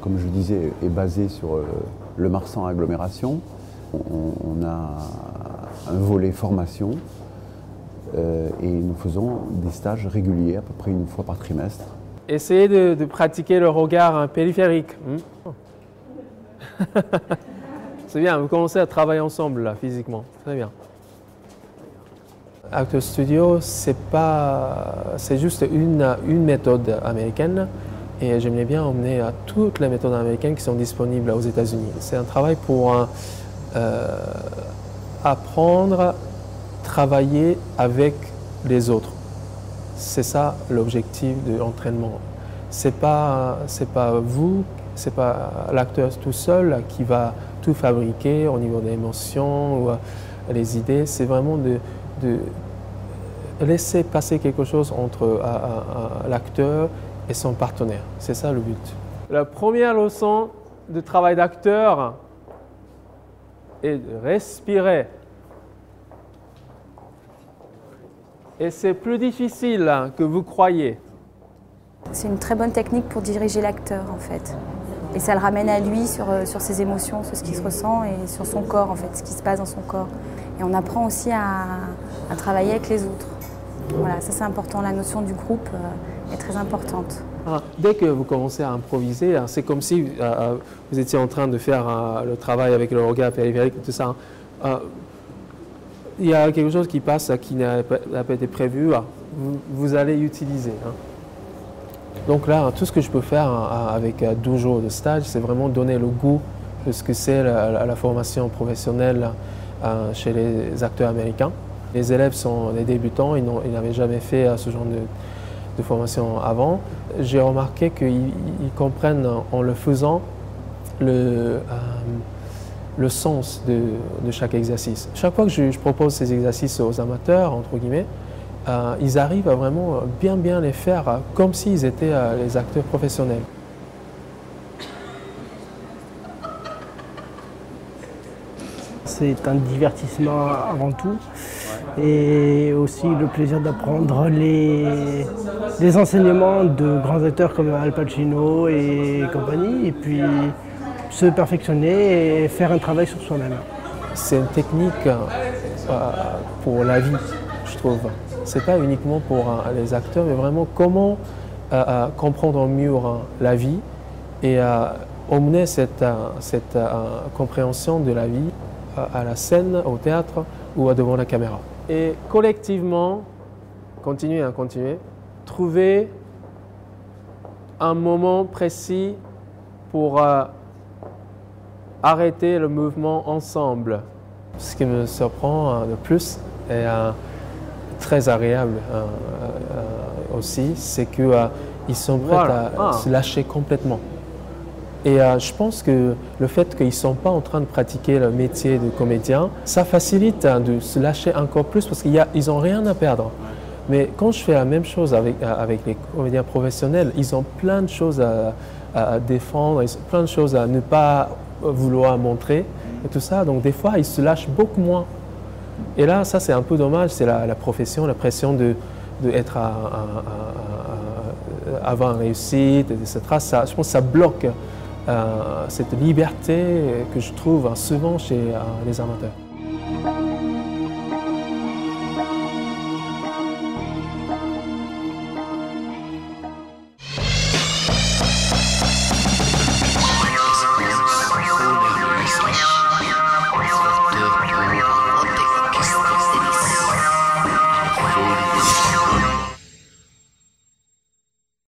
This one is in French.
comme je disais, est basé sur le Marsan Agglomération. On a un volet formation et nous faisons des stages réguliers, à peu près une fois par trimestre. Essayez de pratiquer le regard périphérique. C'est bien, vous commencez à travailler ensemble là, physiquement. Très bien. Actor Studio, c'est juste une méthode américaine et j'aimerais bien emmener à toutes les méthodes américaines qui sont disponibles aux États-Unis. C'est un travail pour apprendre, travailler avec les autres. C'est ça l'objectif de l'entraînement. C'est pas vous, c'est pas l'acteur tout seul qui va tout fabriquer au niveau des émotions ou les idées. C'est vraiment de laisser passer quelque chose entre l'acteur et son partenaire. C'est ça le but. La première leçon de travail d'acteur est de respirer. Et c'est plus difficile que vous croyez. C'est une très bonne technique pour diriger l'acteur en fait. Et ça le ramène à lui sur ses émotions, sur ce qu'il se ressent et sur son corps en fait, ce qui se passe dans son corps. Et on apprend aussi à travailler avec les autres. Voilà, ça c'est important, la notion du groupe est très importante. Dès que vous commencez à improviser, c'est comme si vous étiez en train de faire le travail avec le regard périphérique, tout ça. Il y a quelque chose qui passe qui n'a pas été prévu, vous allez utiliser. Donc là, tout ce que je peux faire avec 12 jours de stage, c'est vraiment donner le goût de ce que c'est la formation professionnelle chez les acteurs américains. Les élèves sont des débutants, ils n'avaient jamais fait ce genre de formation avant. J'ai remarqué qu'ils comprennent en le faisant le sens de chaque exercice. Chaque fois que je propose ces exercices aux amateurs, entre guillemets, ils arrivent à vraiment bien les faire comme s'ils étaient les acteurs professionnels. C'est un divertissement avant tout et aussi le plaisir d'apprendre les enseignements de grands acteurs comme Al Pacino et compagnie et puis se perfectionner et faire un travail sur soi-même. C'est une technique pour la vie, je trouve. Ce n'est pas uniquement pour les acteurs, mais vraiment comment comprendre mieux la vie et emmener cette compréhension de la vie à la scène, au théâtre ou devant la caméra. Et collectivement, continuer, trouver un moment précis pour arrêter le mouvement ensemble. Ce qui me surprend le plus est très agréable aussi, c'est qu'ils sont prêts à se lâcher complètement. Et je pense que le fait qu'ils ne sont pas en train de pratiquer le métier de comédien, ça facilite de se lâcher encore plus parce qu'ils n'ont rien à perdre. Mais quand je fais la même chose avec les comédiens professionnels, ils ont plein de choses à défendre, ils ont plein de choses à ne pas vouloir montrer et tout ça. Donc des fois, ils se lâchent beaucoup moins. Et là, ça c'est un peu dommage, c'est la profession, la pression d'être avoir une réussite, etc. Ça, je pense que ça bloque cette liberté que je trouve souvent chez les amateurs.